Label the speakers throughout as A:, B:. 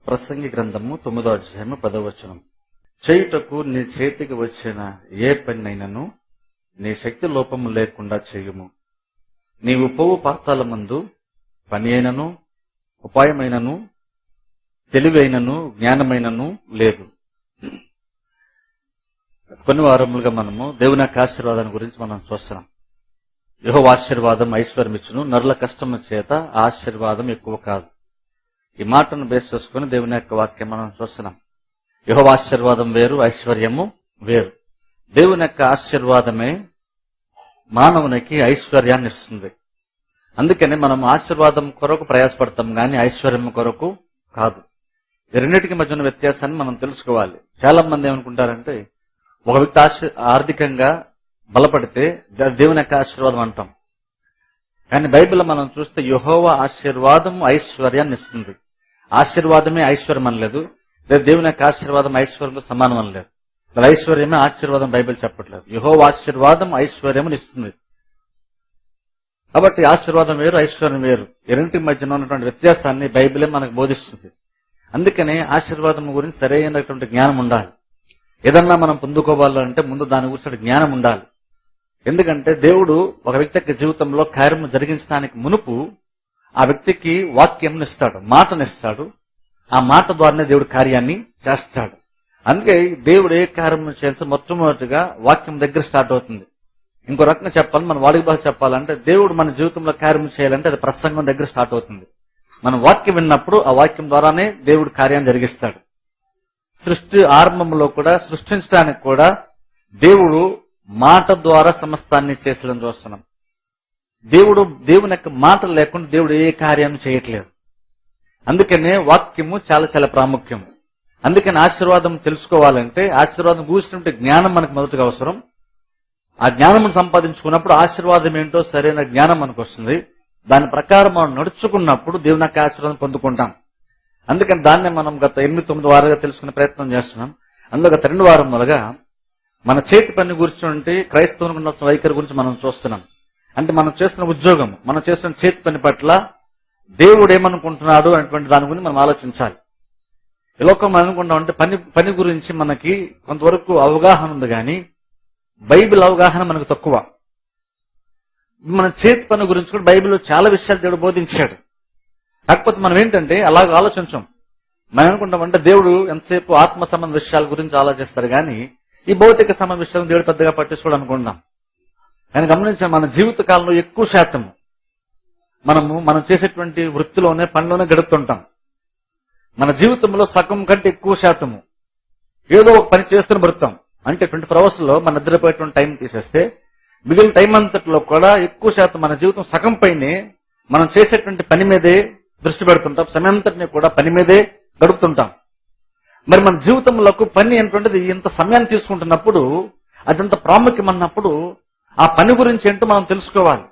A: ప్రసంగి గ్రంథము 9వ అధ్యాయము 10వ వచనం. చేయుటకు నీ చేతికి వచ్చిన ఏ పనినైనను నీ శక్తి లోపము లేకుండా చేయుము. నీవు పోవు పాతాళమందు పని అయినను ఉపాయమైనను తెలివైనను జ్ఞానమైనను లేదు. కొన్ని వారములుగా మనము దేవుని యొక్క ఆశీర్వాదాన్ని గురించి మనం చూస్తున్నాం. యెహోవా ఆశీర్వాదం ఐశ్వర్యం ఇచ్చును, నరుల కష్టము చేత ఆశీర్వాదం ఎక్కువ కాదు. ఈ మాటను బేస్ చేసుకుని దేవుని యొక్క వాక్యం మనం చూస్తున్నాం. యెహోవా ఆశీర్వాదం వేరు, ఐశ్వర్యము వేరు. దేవుని యొక్క ఆశీర్వాదమే మానవునికి ఐశ్వర్యాన్ని ఇస్తుంది. అందుకని మనం ఆశీర్వాదం కొరకు ప్రయాసపడతాం కానీ ఐశ్వర్యం కొరకు కాదు. ఈ రెండింటికి మధ్య ఉన్న వ్యత్యాసాన్ని మనం తెలుసుకోవాలి. చాలా మంది ఏమనుకుంటారంటే ఒక వ్యక్తి ఆర్థికంగా బలపడితే దేవుని యొక్క ఆశీర్వాదం అంటాం. కానీ బైబిల్లో మనం చూస్తే యెహోవా ఆశీర్వాదం ఐశ్వర్యాన్ని ఇస్తుంది. ఆశీర్వాదమే ఐశ్వర్యం అనలేదు, దేవుని యొక్క ఆశీర్వాదం ఐశ్వర్యంతో సమానం అనలేదు. ఐశ్వర్యమే ఆశీర్వాదం బైబిల్ చెప్పట్లేదు. యెహోవా ఆశీర్వాదం ఐశ్వర్యం ఇస్తుంది. కాబట్టి ఆశీర్వాదం వేరు, ఐశ్వర్యం వేరు. ఈ రెండింటి మధ్యన ఉన్నటువంటి వ్యత్యాసాన్ని బైబిలే మనకు బోధిస్తుంది. అందుకనే ఆశీర్వాదం గురించి సరైనటువంటి జ్ఞానం ఉండాలి. ఏదన్నా మనం పొందుకోవాలంటే ముందు దాని గురించి జ్ఞానం ఉండాలి. ఎందుకంటే దేవుడు ఒక వ్యక్తి యొక్క జీవితంలో కార్యము జరిగించడానికి మునుపు ఆ వ్యక్తికి వాక్యం ఇస్తాడు, మాటనిస్తాడు. ఆ మాట ద్వారానే దేవుడు కార్యాన్ని చేస్తాడు. అందుకే దేవుడు ఏ కార్యం చేస్తే మొట్టమొదటిగా వాక్యం దగ్గర స్టార్ట్ అవుతుంది. ఇంకో రకంగా చెప్పాలి, మన వాడికి బాగా చెప్పాలంటే దేవుడు మన జీవితంలో కార్యం చేయాలంటే అది ప్రసంగం దగ్గర స్టార్ట్ అవుతుంది. మనం వాక్యం విన్నప్పుడు ఆ వాక్యం ద్వారానే దేవుడు కార్యాన్ని జరిగిస్తాడు. సృష్టి ఆరంభంలో కూడా సృష్టించడానికి కూడా దేవుడు మాట ద్వారా సమస్తాన్ని చేసడం చూస్తున్నాం. దేవుని యొక్క మాట లేకుండా దేవుడు ఏ కార్యాన్ని చేయట్లేదు. అందుకనే వాక్యము చాలా చాలా ప్రాముఖ్యం. అందుకని ఆశీర్వాదం తెలుసుకోవాలంటే ఆశీర్వాదం కూర్చుంటే జ్ఞానం మనకు మొదటిగా అవసరం. ఆ జ్ఞానం సంపాదించుకున్నప్పుడు ఆశీర్వాదం ఏంటో సరైన జ్ఞానం మనకు వస్తుంది. దాని ప్రకారం మనం నడుచుకున్నప్పుడు దేవుని యొక్క ఆశీర్వాదం పొందుకుంటాం. అందుకని దాన్నే మనం గత 8-9 వారాలుగా తెలుసుకునే ప్రయత్నం చేస్తున్నాం. అందులో గత 2 వారములుగా మన చేతి పని గురించి క్రైస్తవునికి ఉన్న వైఖరి గురించి మనం చూస్తున్నాం. అంటే మనం చేస్తున్న ఉద్యోగం, మనం చేస్తున్న చేతి పని పట్ల దేవుడు ఏమనుకుంటున్నాడు అనేటువంటి దాని గురించి మనం ఆలోచించాలి. ఈ లోకం మనం అనుకుంటామంటే పని గురించి మనకి కొంతవరకు అవగాహన ఉంది కానీ బైబిల్ అవగాహన మనకు తక్కువ. మన చేతి పని గురించి కూడా బైబిల్లో చాలా విషయాలు దేవుడు బోధించాడు. కాకపోతే మనం ఏంటంటే అలాగ ఆలోచించాం. మనం అనుకుంటామంటే దేవుడు ఎంతసేపు ఆత్మ సంబంధ విషయాల గురించి ఆలోచిస్తారు కానీ ఈ భౌతిక సంబంధ విషయాలను దేవుడు పెద్దగా పట్టించుకోవడం అనుకుంటాం. కానీ గమనించాం, మన జీవిత కాలంలో ఎక్కువ శాతం మనం చేసేటువంటి వృత్తిలోనే పనిలోనే గడుపుతుంటాం. మన జీవితంలో సగం కంటే ఎక్కువ శాతము ఏదో ఒక పని చేస్తూనే బ్రతాం. అంటే 24 hours లో మన నిద్రపోయేటువంటి టైం తీసేస్తే మిగిలిన టైం అంతట్లో కూడా ఎక్కువ శాతం మన జీవితం సగం పైనే మనం చేసేటువంటి పని మీదే దృష్టి పెడుతుంటాం. సమయం అంతటిని కూడా పని మీదే గడుపుతుంటాం. మరి మన జీవితంలో పని ఏంటంటే ఇంత సమయాన్ని తీసుకుంటున్నప్పుడు అదంత ప్రాముఖ్యం అన్నప్పుడు ఆ పని గురించి ఏంటో మనం తెలుసుకోవాలి.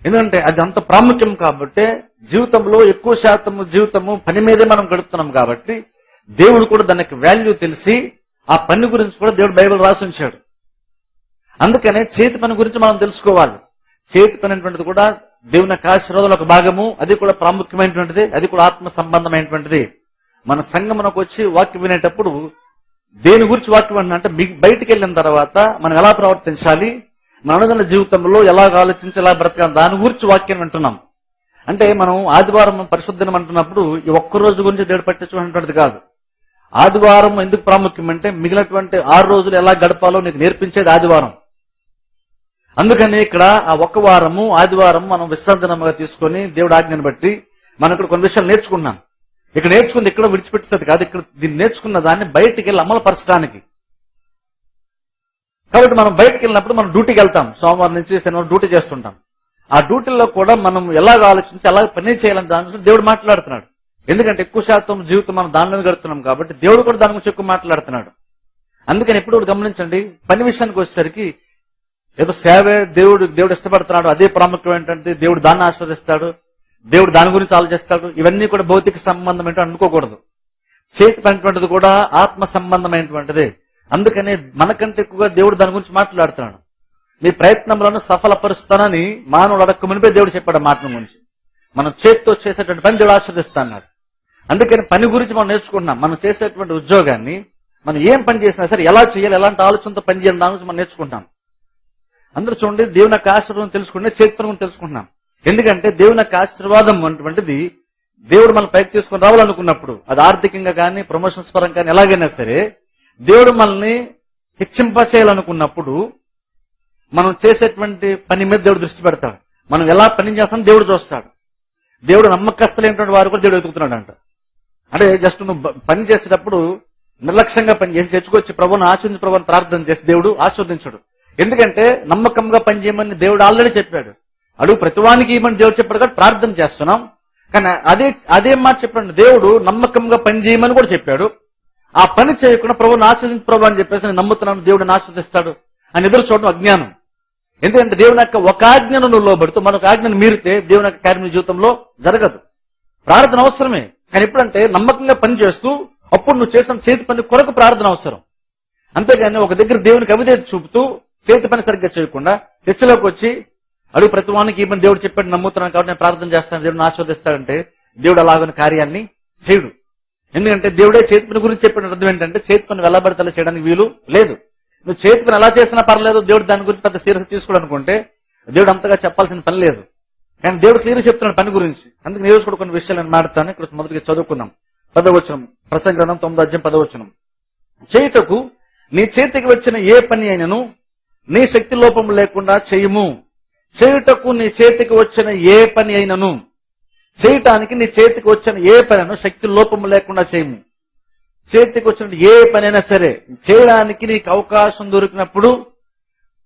A: ఎందుకంటే అది అంత ప్రాముఖ్యం కాబట్టి జీవితంలో ఎక్కువ శాతం జీవితము పని మీదే మనం గడుపుతున్నాం కాబట్టి దేవుడు కూడా దానికి వాల్యూ తెలిసి ఆ పని గురించి కూడా దేవుడు బైబిల్ రాసి ఉంచాడు. అందుకనే చేతి పని గురించి మనం తెలుసుకోవాలి. చేతి పని అనేటువంటిది కూడా దేవుని యొక్క ఆశీర్వాదంలో ఒక భాగము. అది కూడా ప్రాముఖ్యమైనటువంటిది, అది కూడా ఆత్మ సంబంధమైనటువంటిది. మన సంఘమునకు వచ్చి వాక్యం వినేటప్పుడు దేని గురించి వాక్యం అంటే బయటికి వెళ్ళిన తర్వాత మనం ఎలా ప్రవర్తించాలి, మన అనుదిన జీవితంలో ఎలా ఆలోచించి ఎలా బ్రతకాలి దాని గురించి వాక్యం వింటున్నాం. అంటే మనం ఆదివారం పరిశుద్ధం అంటున్నప్పుడు ఈ ఒక్కరోజు గురించి దేవుడు పట్టించుకున్నటువంటిది కాదు. ఆదివారం ఎందుకు ప్రాముఖ్యం అంటే మిగిలినటువంటి 6 రోజులు ఎలా గడపాలో నీకు నేర్పించేది ఆదివారం. అందుకని ఇక్కడ ఆ ఒక్క వారము ఆదివారం మనం విశ్రాంతినముగా తీసుకొని దేవుడి ఆజ్ఞను బట్టి మనం ఇక్కడ కొన్ని విషయాలు నేర్చుకున్నాం. ఇక్కడ నేర్చుకుంది ఇక్కడ విడిచిపెట్టేది కాదు, ఇక్కడ దీన్ని నేర్చుకున్న దాన్ని బయటికి వెళ్ళి అమలుపరచడానికి. కాబట్టి మనం బయటకు వెళ్ళినప్పుడు మనం డ్యూటీకి వెళ్తాం. సోమవారం నుంచి శనివారం డ్యూటీ చేస్తుంటాం. ఆ డ్యూటీలో కూడా మనం ఎలాగ ఆలోచించి ఎలా పని చేయాలని దాని దేవుడు మాట్లాడుతున్నాడు. ఎందుకంటే ఎక్కువ శాతం జీవితం మనం దానిలో గడుపుతున్నాం కాబట్టి దేవుడు కూడా దాని గురించి ఎక్కువ మాట్లాడుతున్నాడు. అందుకని ఎప్పుడు గమనించండి, పని విషయానికి వచ్చేసరికి ఏదో సేవే దేవుడు ఇష్టపడుతున్నాడు, అదే ప్రాముఖ్యం ఏంటంటే దేవుడు దాన్ని ఆస్వాదిస్తాడు, దేవుడు దాని గురించి ఆలోచిస్తాడు. ఇవన్నీ కూడా భౌతిక సంబంధం ఏంటో అనుకోకూడదు. చేతి పనిటువంటిది కూడా ఆత్మ సంబంధమైనటువంటిది. అందుకని మనకంటే ఎక్కువగా దేవుడు దాని గురించి మాట్లాడుతున్నాడు. మీ ప్రయత్నంలోనూ సఫలపరుస్తానని మానవుడు అడక్క మునిపే దేవుడు చెప్పాడు మాటల గురించి. మనం చేతితో చేసేటువంటి పని దేవుడు ఆస్వాదిస్తాడు. అందుకని పని గురించి మనం నేర్చుకుంటున్నాం. మనం చేసేటువంటి ఉద్యోగాన్ని మనం ఏం పని చేసినా సరే ఎలా చేయాలి, ఎలాంటి ఆలోచనతో పని చేయాలి దాని గురించి మనం నేర్చుకుంటాం. అందరూ చూడండి, దేవుని యొక్క ఆశీర్వాదం తెలుసుకుంటే చేతి పని గురించి తెలుసుకుంటున్నాం. ఎందుకంటే దేవుని యొక్క ఆశీర్వాదం అటువంటిది దేవుడు మనం పైకి తీసుకొని రావాలనుకున్నప్పుడు, అది ఆర్థికంగా కానీ ప్రమోషన్స్ పరంగా కానీ ఎలాగైనా సరే దేవుడు మనల్ని హెచ్చింపచేయాలనుకున్నప్పుడు మనం చేసేటువంటి పని మీద దేవుడు దృష్టి పెడతాడు. మనం ఎలా పని చేస్తామని దేవుడు చూస్తాడు. దేవుడు నమ్మకస్తులైనటువంటి వారు కూడా దేవుడు వెతుకుతున్నాడు అంట. అంటే జస్ట్ నువ్వు పని చేసేటప్పుడు నిర్లక్ష్యంగా పని చేసి తెచ్చుకొచ్చి ప్రభువుని ఆశీర్వదించి ప్రభువుని ప్రార్థన చేసి దేవుడు ఆశీర్వదించడు. ఎందుకంటే నమ్మకంగా పని చేయమని దేవుడు ఆల్రెడీ చెప్పాడు. అడుగు ప్రతివానికి ఇవ్వమని దేవుడు చెప్పాడు కాబట్టి ప్రార్థన చేస్తున్నాం. కానీ అదే మాట చెప్పాడు, దేవుడు నమ్మకంగా పని చేయమని కూడా చెప్పాడు. ఆ పని చేయకుండా ప్రభువుని ఆశీర్వదించి ప్రభు అని చెప్పేసి నేను నమ్ముతున్నాను దేవుడిని ఆశీర్వదిస్తాడు అని ఎదురు చూడడం అజ్ఞానం. ఎందుకంటే దేవుని యొక్క ఒక ఆజ్ఞను నువ్వు లోబడుతూ మరొక ఆజ్ఞను మీరితే దేవుని యొక్క కార్యం జీవితంలో జరగదు. ప్రార్థన అవసరమే, కానీ ఎప్పుడంటే నమ్మకంగా పని చేస్తూ అప్పుడు నువ్వు చేసిన చేతి పని కొరకు ప్రార్థన అవసరం. అంతేగాని ఒక దగ్గర దేవునికి అవిధేయత చూపుతూ చేతి పని సరిగ్గా చేయకుండా చర్చలోకి వచ్చి అడుగు ప్రతివానికి ఈ పని దేవుడు చెప్పాడు నమ్ముతున్నాను కాబట్టి నేను ప్రార్థన చేస్తాను దేవుడిని ఆశీర్వదిస్తాడంటే దేవుడు అలాగని కార్యాన్ని చేయడు. ఎందుకంటే దేవుడే చేతి పని గురించి చెప్పిన అర్థం ఏంటంటే చేతి పని వెళ్ళబడితేలా చేయడానికి వీలు లేదు. నువ్వు చేతి పని ఎలా చేసినా పర్లేదు, దేవుడు దాని గురించి పెద్ద సీరియస్ తీసుకోడు అనుకుంటే దేవుడు అంతగా చెప్పాల్సిన పని లేదు. కానీ దేవుడు క్లియర్ చెప్తున్నాడు పని గురించి. అందుకు నేను కూడా కొన్ని విషయాలు నేను మాట్లాడతాను. ఇక్కడ మొదటిగా చదువుకుందాం. 10వ వచనం, ప్రసంగి గ్రంథం 9వ అధ్యాయం 10వ వచనం. చేయుటకు నీ చేతికి వచ్చిన ఏ పని అయినను నీ శక్తి లోపం లేకుండా చేయుము. చేయుటకు నీ చేతికి వచ్చిన ఏ పని అయినను, చేయటానికి నీ చేతికి వచ్చిన ఏ పనిను శక్తి లోపము లేకుండా చేయము. చేతికి వచ్చిన ఏ పని అయినా సరే చేయడానికి నీకు అవకాశం దొరికినప్పుడు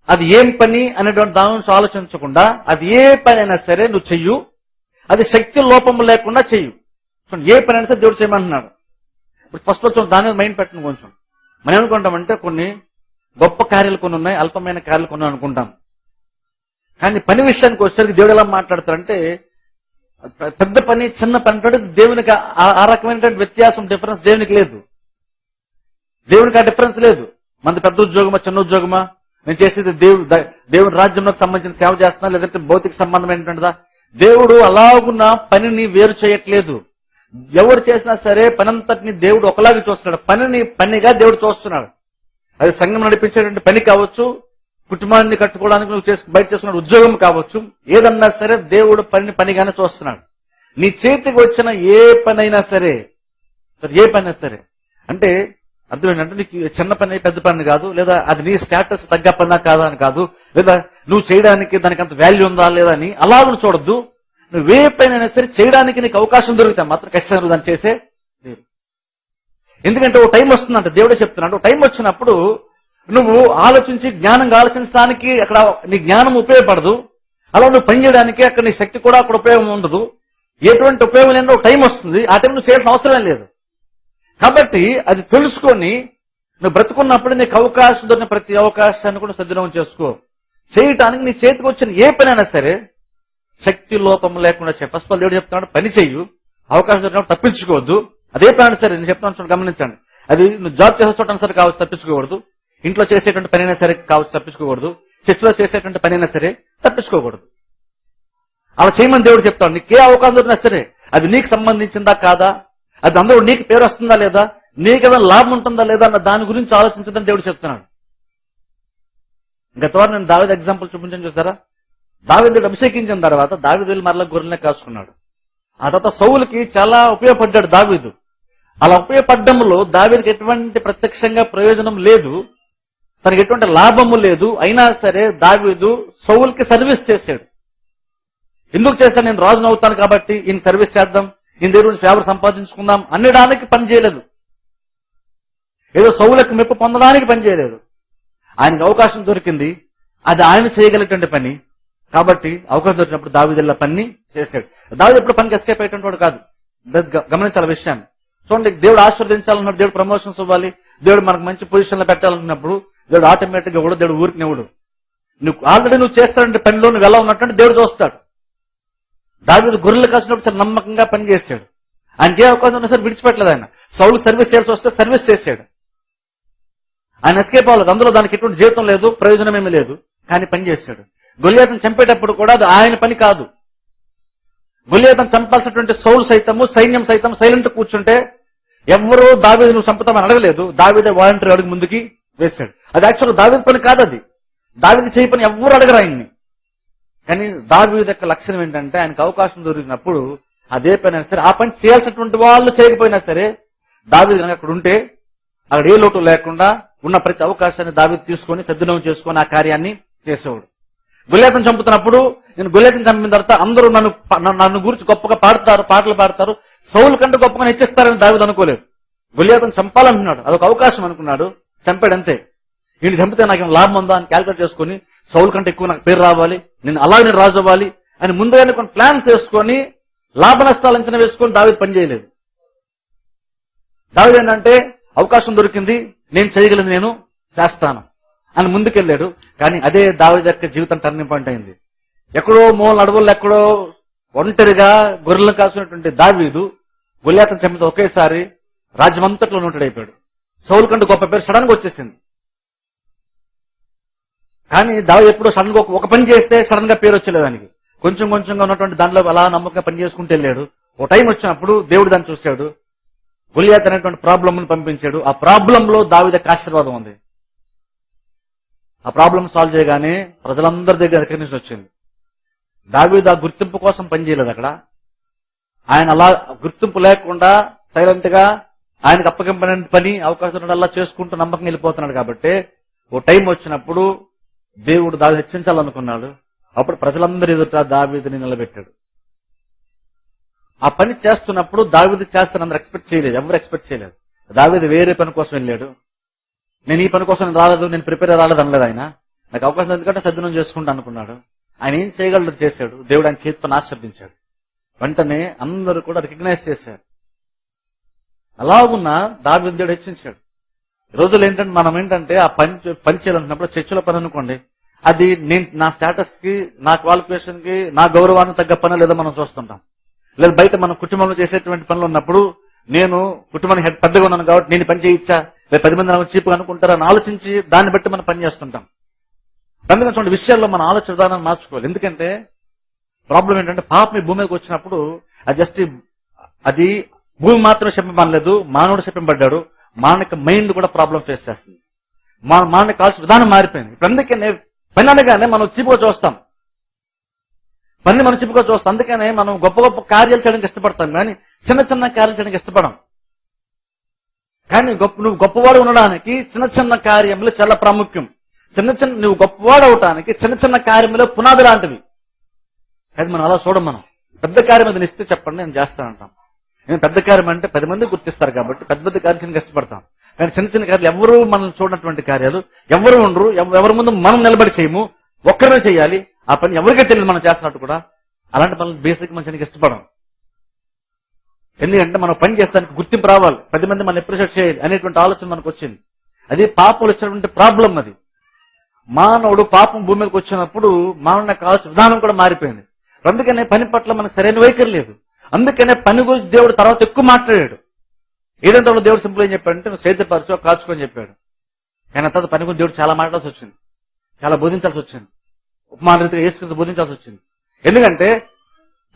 A: అది ఏం పని అనేటువంటి దాని నుంచి ఆలోచించకుండా అది ఏ పని అయినా సరే నువ్వు చెయ్యు, అది శక్తి లోపము లేకుండా చెయ్యు. ఏ పని అయినా సరే దేవుడు చేయమంటున్నాడు. ఇప్పుడు ఫస్ట్ వచ్చి దాని మీద మైండ్ పెట్టండి. కొంచెం మనం ఏమనుకుంటామంటే కొన్ని గొప్ప కార్యాలు కొన్ని ఉన్నాయి, అల్పమైన కార్యాలు కొన్ని అనుకుంటాం. కానీ పని విషయానికి వచ్చేసరికి దేవుడు ఎలా మాట్లాడతాడంటే పెద్ద పని చిన్న పని అంటే దేవునికి ఆ రకమైనటువంటి వ్యత్యాసం డిఫరెన్స్ దేవునికి లేదు. దేవునికి ఆ డిఫరెన్స్ లేదు. మనది పెద్ద ఉద్యోగమా చిన్న ఉద్యోగమా, నేను చేసేది దేవుని రాజ్యంలోకి సంబంధించిన సేవ చేస్తున్నా లేదంటే భౌతిక సంబంధం ఏంటంటదా, దేవుడు అలాగున్న పనిని వేరు చేయట్లేదు. ఎవరు చేసినా సరే పనంతటిని దేవుడు ఒకలాగా చూస్తున్నాడు. పనిని పనిగా దేవుడు చూస్తున్నాడు. అది సంఘం నడిపించేటువంటి పని కావచ్చు, కుటుంబాన్ని కట్టుకోవడానికి నువ్వు బయట చేసుకున్న ఉద్యోగం కావచ్చు, ఏదన్నా సరే దేవుడు పనిని పనిగానే చూస్తున్నాడు. నీ చేతికి వచ్చిన ఏ పనైనా సరే, ఏ పని సరే అంటే అర్థం ఏంటంటే నీకు చిన్న పని పెద్ద పని కాదు, లేదా అది నీ స్టేటస్ తగ్గ పనా కాదా అని కాదు, లేదా నువ్వు చేయడానికి దానికి అంత వాల్యూ ఉందా లేదా అని అలా చూడొద్దు. నువ్వే పనైనా సరే చేయడానికి నీకు అవకాశం దొరికితే మాత్రం ఖచ్చితంగా దాన్ని చేసే. ఎందుకంటే ఓ టైం వస్తుందంట, దేవుడే చెప్తున్నాడు. ఓ టైం వచ్చినప్పుడు నువ్వు ఆలోచించి జ్ఞానంగా ఆలోచించడానికి అక్కడ నీ జ్ఞానం ఉపయోగపడదు. అలా నువ్వు పని చేయడానికి అక్కడ నీ శక్తి కూడా అక్కడ ఉపయోగం ఉండదు. ఎటువంటి ఉపయోగం లేని ఒక టైం వస్తుంది, ఆ టైం నువ్వు చేయాల్సిన అవసరం లేదు. కాబట్టి అది తెలుసుకొని నువ్వు బ్రతుకున్నప్పుడు నీకు అవకాశం దొరికిన ప్రతి అవకాశాన్ని కూడా సద్వినియోగం చేసుకో. చేయటానికి నీ చేతికి వచ్చిన ఏ పని అయినా సరే శక్తి లోపం లేకుండా చేయి. ఫస్ట్ ఆల్ దేవుడు చెప్తున్నాడు పని చెయ్యు, అవకాశం దొరికినప్పుడు తప్పించుకోవద్దు. అదే పని సరే నేను చెప్తాను గమనించండి. అది నువ్వు జాబ్ చేసే చోట సరే కావచ్చు తప్పించుకోకూడదు, ఇంట్లో చేసేటువంటి పని అయినా సరే కావచ్చు తప్పించుకోకూడదు, చర్చిలో చేసేటువంటి పని అయినా సరే తప్పించుకోకూడదు. అలా చేయమని దేవుడు చెప్తాడు. నీకే అవకాశం దొరికినా సరే అది నీకు సంబంధించిందా కాదా, అది అందరూ నీకు పేరు వస్తుందా లేదా, నీకేదైనా లాభం ఉంటుందా లేదా అన్న దాని గురించి ఆలోచించదని దేవుడు చెప్తున్నాడు. గత వారు నేను దావీదు ఎగ్జాంపుల్ చూపించని చూసారా. దావీదుడు అభిషేకించిన తర్వాత దావీదు వెళ్ళి మరలా గొర్రెలనే కాసుకున్నాడు. ఆ తర్వాత సౌలుకి చాలా ఉపయోగపడ్డాడు దావీదు. అలా ఉపయోగపడ్డంలో దావీదుకి ఎటువంటి ప్రత్యక్షంగా ప్రయోజనం లేదు, తనకి ఎటువంటి లాభము లేదు. అయినా సరే దావీదు సౌలుకి సర్వీస్ చేశాడు. ఎందుకు చేశాను, నేను రాజును అవుతాను కాబట్టి ఈయన సర్వీస్ చేద్దాం, ఈయన దగ్గర నుంచి ఫేవర్ సంపాదించుకుందాం అనడానికి పని చేయలేదు. ఏదో సౌలుకి మెప్పు పొందడానికి పని చేయలేదు. ఆయనకు అవకాశం దొరికింది, అది ఆయన చేయగలిగినటువంటి పని కాబట్టి అవకాశం దొరికినప్పుడు దావీదు పని చేశాడు. దావీదు ఎప్పుడు పనికి ఎస్కేప్ అయ్యేటువంటి వాడు కాదు. గమనించాలి విషయాన్ని. చూడండి, దేవుడు ఆశీర్వదించాలన్నాడు, దేవుడు ప్రమోషన్స్ ఇవ్వాలి, దేవుడు మనకు మంచి పొజిషన్ లో పెట్టాలనుకున్నప్పుడు దేవుడు ఆటోమేటిక్ గా కూడా దేవుడు ఊరికి నివ్వడు. నువ్వు ఆల్రెడీ నువ్వు చేస్తానంటే పనిలో నువ్వు ఎలా ఉన్నట్టు దేవుడు చూస్తాడు. దావీదు గొర్రెలు కాసినప్పుడు చాలా నమ్మకంగా పని చేశాడు. ఆయనకి ఏ అవకాశం ఉన్నా సరే విడిచిపెట్టలేదు. ఆయన సౌలు సర్వీస్ చేయాల్సి వస్తే సర్వీస్ చేశాడు. ఆయన ఎస్కేప్ అవ్వలేదు. అందులో దానికి ఎటువంటి జీవితం లేదు, ప్రయోజనం ఏమీ లేదు, కానీ పని చేశాడు. గొలియాతును చంపేటప్పుడు కూడా అది ఆయన పని కాదు. గొలియాతును చంపాల్సినటువంటి సౌలు సైతము, సైన్యం సైతం సైలెంట్ కూర్చుంటే ఎవరు దావీదు నువ్వు చంపుతామని అడగలేదు. దావీదే వాలంటీర్ అడుగు ముందుకి వేశాడు. అది యాక్చువల్గా దావీదు పని కాదు, అది దావీదు చేయ పని ఎవ్వరు అడగరు ఆయన్ని. కానీ దావీదు యొక్క లక్షణం ఏంటంటే ఆయనకు అవకాశం దొరికినప్పుడు అదే పని అయినా సరే, ఆ పని చేయాల్సినటువంటి వాళ్ళు చేయకపోయినా సరే, దావీదు కనుక అక్కడ ఉంటే అక్కడ ఏ లోటు లేకుండా ఉన్న ప్రతి అవకాశాన్ని దావీదు తీసుకొని సద్వినియోగం చేసుకొని ఆ కార్యాన్ని చేసేవాడు. గొలియాతును చంపుతున్నప్పుడు నేను గొలియాతును చంపిన తర్వాత అందరూ నన్ను గురించి గొప్పగా పాడతారు, పాటలు పాడతారు, సౌలు కంటే గొప్పగా హెచ్చిస్తారని దావీదు అనుకోలేదు. గొలియాతును చంపాలనుకున్నాడు, అదొక అవకాశం అనుకున్నాడు, చంపాడు అంతే. వీడిని చంపితే నాకు లాభం ఉందా అని క్యాల్కులేట్ చేసుకుని సౌలు కంటే ఎక్కువ నాకు పేరు రావాలి, నేను అలాగే రాజు అవ్వాలి అని ముందుగానే కొన్ని ప్లాన్స్ వేసుకొని లాభ నష్టాలు అంచనా వేసుకొని దావీదు పని చేయలేదు. దావీదు ఏంటంటే అవకాశం దొరికింది, నేను చేయగలిగింది నేను చేస్తాను అని ముందుకెళ్ళాడు. కానీ అదే దావీదు యొక్క జీవితం టర్నింగ్ పాయింట్ అయింది. ఎక్కడో మూల అడవుల్లో ఎక్కడో ఒంటరిగా గొర్రెలను కాసుకున్నటువంటి దావీదు గొలియాతును చంపితే ఒకేసారి రాజ్యమంతట్లో నోటెడైపోయాడు. సౌలు కంటే గొప్ప పేరు సడన్ గా వచ్చేసింది. కానీ దావీదు ఎప్పుడో సడన్ గా ఒక పని చేస్తే సడన్ గా పేరు వచ్చేలేదు దానికి. కొంచెం కొంచెంగా ఉన్నటువంటి దానిలో అలా నమ్మకంగా పని చేసుకుంటూ వెళ్ళాడు. ఓ టైం వచ్చినప్పుడు దేవుడు దాన్ని చూశాడు, గొలియాతు అనేటువంటి ప్రాబ్లంను పంపించాడు. ఆ ప్రాబ్లంలో దావీదు యొక్క ఆశీర్వాదం ఉంది. ఆ ప్రాబ్లం సాల్వ్ చేయగానే ప్రజలందరి దగ్గర రికగ్నిషన్ వచ్చింది. దావీదు ఆ గుర్తింపు కోసం పనిచేయలేదు అక్కడ. ఆయన అలా గుర్తింపు లేకుండా సైలెంట్ గా ఆయనకు అప్పగింపని పని అవకాశం అలా చేసుకుంటూ నమ్మకం వెళ్ళిపోతున్నాడు. కాబట్టి ఓ టైం వచ్చినప్పుడు దేవుడు దావీదు హెచ్చించాలనుకున్నాడు. అప్పుడు ప్రజలందరి ఎదుట దావీదుని నిలబెట్టాడు. ఆ పని చేస్తున్నప్పుడు దావీదు చేస్తానని అందరూ ఎక్స్పెక్ట్ చేయలేదు, ఎవరు ఎక్స్పెక్ట్ చేయలేదు. దావీదు వేరే పని కోసం వెళ్ళాడు. నేను ఈ పని కోసం రాలేదు, నేను ప్రిపేర్ రాలేదు అనలేదు ఆయన. నాకు అవకాశం ఎందుకంటే సద్వినియోగం చేసుకుంటా అనుకున్నాడు. ఆయన ఏం చేయగలడు చేశాడు. దేవుడు ఆయన చేతితో ఆశీర్వదించాడు. వెంటనే అందరూ కూడా రికగ్నైజ్ చేశారు. అలాగున్నా దావీదు దేవుడు హెచ్చించాడు. ఈ రోజులు ఏంటంటే మనం ఏంటంటే ఆ పని చేయాలనుకున్నప్పుడు చర్చలో పని అనుకోండి, అది నేను నా స్టేటస్ కి, నా క్వాలిఫికేషన్ కి, నా గౌరవానికి తగ్గ పని లేదో మనం చూస్తుంటాం. లేదా బయట మన కుటుంబంలో చేసేటువంటి పనులు ఉన్నప్పుడు నేను కుటుంబానికి పెద్దగా ఉన్నాను కాబట్టి నేను పని చేయొచ్చా, లేదా 10 మంది నాకు చీపుగా అనుకుంటారని ఆలోచించి దాన్ని బట్టి మనం పని చేస్తుంటాం. అందుకని విషయాల్లో మన ఆలోచన విధానాన్ని మార్చుకోవాలి. ఎందుకంటే ప్రాబ్లం ఏంటంటే పాపం ఈ భూమి మీదకి వచ్చినప్పుడు అది జస్ట్ అది భూమి మాత్రమే శపింపలేదు, మానవుడు శపింపడ్డాడు. మానవ మైండ్ కూడా ప్రాబ్లం ఫేస్ చేస్తుంది. మానవునికి కావాల్సిన విధానం మారిపోయింది. ఇప్పుడు అందుకనే పని అనగానే మనం చీపుగా చూస్తాం, పని మనం చీపుగా చూస్తాం. అందుకనే మనం గొప్ప గొప్ప కార్యాలు చేయడానికి ఇష్టపడతాం, కానీ చిన్న చిన్న కార్యాలు చేయడానికి ఇష్టపడం. కానీ నువ్వు గొప్పవాడు ఉండడానికి చిన్న చిన్న కార్యములు చాలా ప్రాముఖ్యం. నువ్వు గొప్పవాడు అవటానికి చిన్న చిన్న కార్యములు పునాది లాంటివి. అది మనం అలా చూడం. మనం పెద్ద కార్యం అది ఇస్తే చెప్పండి నేను చేస్తానంటాం. నేను పెద్ద కార్యం అంటే 10 మంది గుర్తిస్తారు కాబట్టి పెద్ద పెద్ద కార్యం ఇష్టపడతాం. కానీ చిన్న చిన్న కార్యాలు ఎవరు మనం చూడనటువంటి కార్యాలు ఎవరు ఉండరు, ఎవరి ముందు మనం నిలబడి చేయము, ఒక్కరినే చేయాలి. ఆ పని ఎవరికీ తెలియదు మనం చేస్తున్నట్టు కూడా. అలాంటి పనులు బేసిక్ మనిషికి ఇష్టపడం. ఎందుకంటే మనం పని చేస్తానికి గుర్తింపు రావాలి, 10 మంది మనం ఎప్రిషియేట్ చేయాలి అనేటువంటి ఆలోచన మనకు వచ్చింది. అది పాపం వచ్చినటువంటి ప్రాబ్లం. అది మానవుడు పాపం భూమి మీదకి వచ్చినప్పుడు మానవునికి కావాల్సిన విధానం కూడా మారిపోయింది. అందుకనే పని పట్ల మనకు సరైన వైఖరి లేదు. అందుకనే పని గురించి దేవుడు తర్వాత ఎక్కువ మాట్లాడాడు. ఏదంటే దేవుడు సింపుల్ ఏం చెప్పాడంటే నువ్వు సేద్యపరచో కాచుకొని చెప్పాడు. కానీ తర్వాత పని గురించి దేవుడు చాలా మాట్లాడాల్సి వచ్చింది, చాలా బోధించాల్సి వచ్చింది, ఉపమాన రీతిగా యేసుక్రీస్తు బోధించాల్సి వచ్చింది. ఎందుకంటే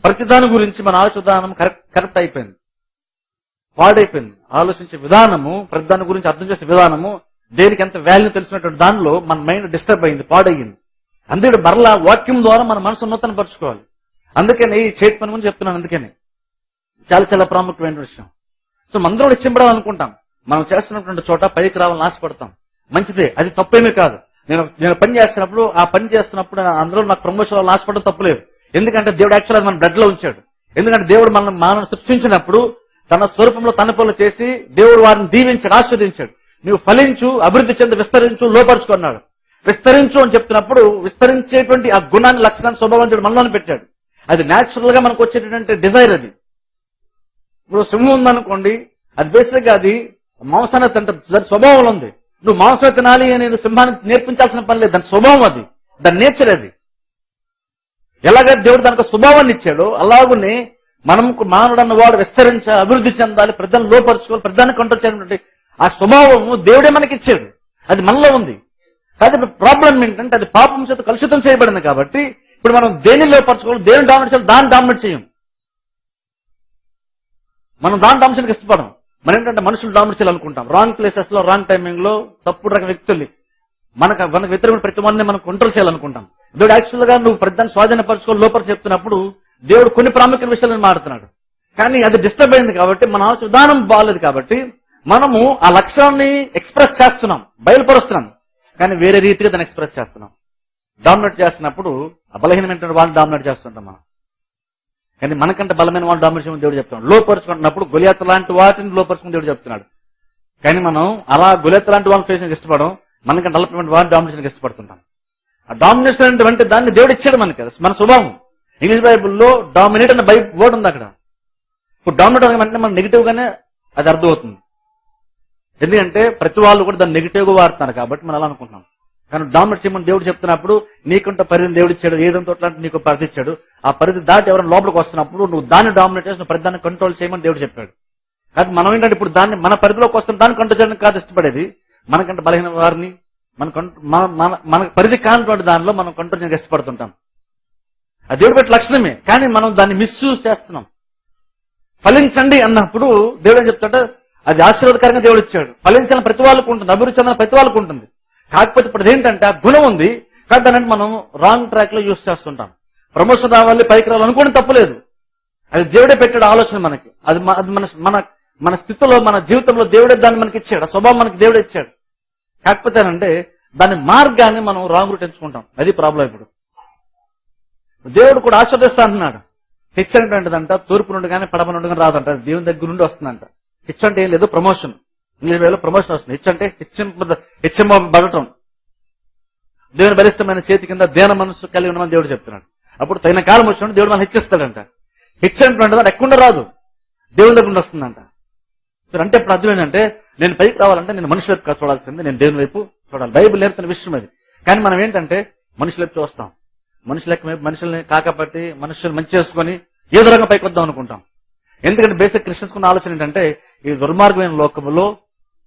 A: ప్రతిదాని గురించి మన ఆలోచన విధానం కరెక్ట్ అయిపోయింది, పాడైపోయింది. ఆలోచించే విధానము, ప్రతిదాని గురించి అర్థం చేసే విధానము, దేనికి ఎంత వాల్యూ తెలిసినటువంటి దానిలో మన మైండ్ డిస్టర్బ్ అయింది, పాడయ్యింది. అందుకే మరలా వాక్యం ద్వారా మన మనసు నూతన పరుచుకోవాలి. అందుకని ఈ చేతి పని గురించి చెప్తున్నాను. అందుకని చాలా చాలా ప్రాముఖ్యమైన విషయం. సో మందరం హెచ్చింపడాలనుకుంటాం, మనం చేస్తున్నటువంటి చోట పైకి రావాలని ఆశపడతాం. మంచిదే, అది తప్పేమీ కాదు. నేను పని చేస్తున్నప్పుడు ఆ పని చేస్తున్నప్పుడు అందులో నాకు ప్రమోషన్ ఆశపడడం తప్పులేదు. ఎందుకంటే దేవుడు యాక్చువల్గా మన బ్లడ్ లో ఉంచాడు. ఎందుకంటే దేవుడు మనం సృష్టించినప్పుడు తన స్వరూపంలో తన పనులు చేసి దేవుడు వారిని దీవించాడు, ఆశీర్వదించాడు. నువ్వు ఫలించు, అభివృద్ధి చెంది, విస్తరించు, లోపరుచుకున్నాడు. విస్తరించు అని చెప్తున్నప్పుడు విస్తరించేటువంటి ఆ గుణాన్ని, లక్షణాన్ని, స్వభావం మనలోనే పెట్టాడు. అది న్యాచురల్ గా మనకు వచ్చేటటువంటి డిజైర్. అది ఇప్పుడు సింహం ఉందనుకోండి, అది బేసిక్ గా అది మాంసాన్ని తింటది, దాని స్వభావం ఉంది. నువ్వు మాంసం తినాలి అని సింహానికి నేర్పించాల్సిన పని లేదు, దాని స్వభావం అది, దాని నేచర్ అది. ఎలాగైతే దేవుడు దానికి స్వభావాన్ని ఇచ్చాడో అలాగనే మనం మానవుడు అన్నవాడు విస్తరించాలి, అభివృద్ధి చెందాలి, ప్రజలను లోపరుచుకోవాలి, ప్రజలను కంట్రోల్ చేయాలంటే ఆ స్వభావము దేవుడే మనకి ఇచ్చాడు, అది మనలో ఉంది. కానీ ప్రాబ్లం ఏంటంటే అది పాపం చేత కలుషితం చేయబడింది. కాబట్టి ఇప్పుడు మనం దేన్ని లోపరచుకోవాలి, దేని డామినేట్ చేయాలి, దాన్ని డామినేట్ చేయం. మనం దాని డామినేషన్కి ఇష్టపడం. మనం ఏంటంటే మనుషులు డామినేట్ చేయాలనుకుంటాం. రాంగ్ ప్లేసెస్ లో, రాంగ్ టైమింగ్ లో, తప్పుడు రకం వ్యక్తుల్ని, మనకు వ్యతిరేకమైన ప్రతి వాడిని మనం కంట్రోల్ చేయాలనుకుంటాం. దేవుడు యాక్చువల్ గా నువ్వు ప్రతిదాన్ని స్వాధీనపరచుకోవాలి లోపల చెప్తున్నప్పుడు దేవుడు కొన్ని ప్రాముఖ్యమైన విషయాలను మాట్లాడుతున్నాడు. కానీ అది డిస్టర్బ్ అయింది కాబట్టి, మన ఆలోచన విధానం బాగాలేదు కాబట్టి మనము ఆ లక్ష్యాన్ని ఎక్స్ప్రెస్ చేస్తున్నాం, బయలుపరుస్తున్నాం, కానీ వేరే రీతిగా దాన్ని ఎక్స్ప్రెస్ చేస్తున్నాం. డామినేట్ చేస్తున్నప్పుడు ఆ బలహీనమైన వాళ్ళని డామినేట్ చేస్తుంటాం మనం. కానీ మనకంటే బలమైన వాళ్ళు డామినేట్ చేయమని దేవుడు చెప్తున్నాడు. లోపరుచుకుంటున్నప్పుడు గొలియాతు లాంటి వాటిని లోపరుచుకుని దేవుడు చెప్తున్నాడు. కానీ మనం అలా గొలియాతు లాంటి వాళ్ళని ఫేస్ ఇష్టపడడం, మనకంటే నలభై వాడిని డామినేషన్కి ఇష్టపడుతుంటాం. ఆ డామినేషన్ అంటే దాన్ని దేవుడు ఇచ్చాడు మనకి, మన స్వభావం. ఇంగ్లీష్ బైబుల్లో డామినేట్ అనే వర్డ్ ఉంది అక్కడ. ఇప్పుడు డామినేట్ అంటే మన నెగిటివ్ గానే అది అర్థమవుతుంది. ఎందుకంటే ప్రతి వాళ్ళు కూడా దాన్ని నెగిటివ్ గా వాడుతున్నారు కాబట్టి మనం అలా అనుకుంటున్నాం. కానీ డామినేట్ చేయమని దేవుడు చెప్తున్నప్పుడు నీకుంటే పరిధిని దేవుడు ఇచ్చాడు, ఏదంతో నీకు పరిధి ఇచ్చాడు. ఆ పరిధి దాటి ఎవరైనా లోపలికి వస్తున్నప్పుడు నువ్వు దాన్ని డామినేట్ చేసి నువ్వు ప్రతిదాన్ని కంట్రోల్ చేయమని దేవుడు చెప్పాడు. కానీ మనం ఏంటంటే ఇప్పుడు దాన్ని మన పరిధిలోకి వస్తున్న దాన్ని కంట్రోల్ చేయడానికి కాదు ఇష్టపడేది, మనకంటే బలహీన వారిని మన పరిధి కానిటువంటి దానిలో మనం కంట్రోల్ చేయడానికి ఇష్టపడుతుంటాం. అది దేవుడు పెట్టే లక్షణమే, కానీ మనం దాన్ని మిస్యూజ్ చేస్తున్నాం. ఫలించండి అన్నప్పుడు దేవుడు ఏం చెప్తాడంటే అది ఆశీర్వాదకరంగా దేవుడు ఇచ్చాడు. ఫలించాలని ప్రతి వాళ్ళకు ఉంటుంది, అభివృద్ధి చెందాలని ప్రతి వాళ్ళకు ఉంటుంది. కాకపోతే ఇప్పుడు అదేంటంటే ఆ గుణం ఉంది, కానీ దాన్ని మనం రాంగ్ ట్రాక్ లో యూజ్ చేస్తుంటాం. ప్రమోషన్ రావాలి, పైకి రావాలి అనుకోవడం తప్పులేదు. అది దేవుడే పెట్టాడు ఆలోచన మనకి. అది మన స్థితిలో, మన జీవితంలో దేవుడే దాన్ని మనకి ఇచ్చాడు. ఆ స్వభావం మనకి దేవుడే ఇచ్చాడు. కాకపోతే అంటే దాని మార్గాన్ని మనం రాంగ్ రూట్ ఎంచుకుంటాం. అది ప్రాబ్లం. ఇప్పుడు దేవుడు కూడా ఆశీర్వదిస్తా అంటున్నాడు. హెచ్ అంటే తూర్పు నుండి కానీ పడమ నుండి కానీ రాదంట, అది దేవుని దగ్గర నుండి వస్తుందంట. హెచ్ అంటే ఏం లేదు, ప్రమోషన్. ఇంగ్లీష్ వేలో ప్రమోషన్ వస్తుంది. హెచ్ అంటే హెచ్చింపబడటం, దేవుని బలిష్టమైన చేతి కింద దేన మనస్సు కలిగి ఉండమని దేవుడు చెప్తున్నాడు. అప్పుడు తగిన కాలం వచ్చినప్పుడు దేవుడు మనం హెచ్చిస్తాడంట. హెచ్ అంటే అది ఎక్కడ రాదు, దేవుని దగ్గర నుండి వస్తుందంట. అంటే ఇప్పుడు అర్థం ఏంటంటే నేను పైకి రావాలంటే నేను మనుషుల వైపు చూడాల్సింది, నేను దేవుని వైపు చూడాలి. బైబిల్ నేర్పుతున్న విషయం అది. కానీ మనం ఏంటంటే మనుషుల వైపు చూస్తాం. మనుషుల్ని కాకపట్టి మనుషులు మంచి చేసుకుని ఏదో రకంగా పైకి వద్దాం అనుకుంటాం. ఎందుకంటే బేసిక్ క్రిస్టియన్స్ కున్న ఆలోచన ఏంటంటే ఈ దుర్మార్గమైన లోకములో,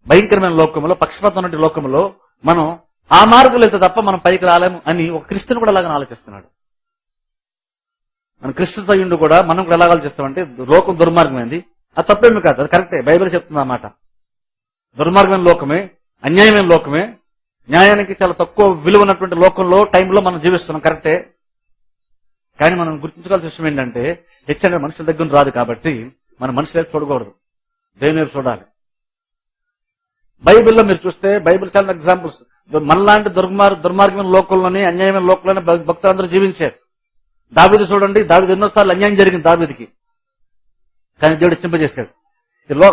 A: భయంకరమైన లోకములో, పక్షపాతం ఉన్న లోకములో మనం ఆ మార్గంలో వెళ్తే తప్ప మనం పైకి రాలేము అని ఒక క్రిస్టియన్ కూడా అలాగని ఆలోచిస్తున్నాడు. మన క్రిస్టియన్స్ అయ్యుండి కూడా మనం కూడా ఎలా ఆలోచిస్తామంటే లోకం దుర్మార్గమైంది. అది తప్పేమి కాదు, అది కరెక్టే. బైబిల్ చెప్తుంది అన్నమాట. దుర్మార్గమైన లోకమే, అన్యాయమైన లోకమే, న్యాయానికి చాలా తక్కువ విలువ ఉన్నటువంటి లోకంలో, టైంలో మనం జీవిస్తున్నాం, కరెక్టే. కానీ మనం గుర్తుంచుకోవాల్సిన విషయం ఏంటంటే హెచ్ అంటే మనుషుల దగ్గర రాదు కాబట్టి మనం మనుషుల వైపు చూడకూడదు, దేవుని వైపు చూడాలి. బైబిల్లో మీరు చూస్తే బైబిల్ చాలా ఎగ్జాంపుల్స్. మనలాంటి దుర్మార్గమైన లోకంలోని, అన్యాయమైన లోకంలోనే భక్తులందరూ జీవించారు. దావీదు చూడండి, దావీదు ఎన్నోసార్లు అన్యాయం జరిగింది దావీదుకి, కానీ దేవుడు హెచ్చింపజేశాడు.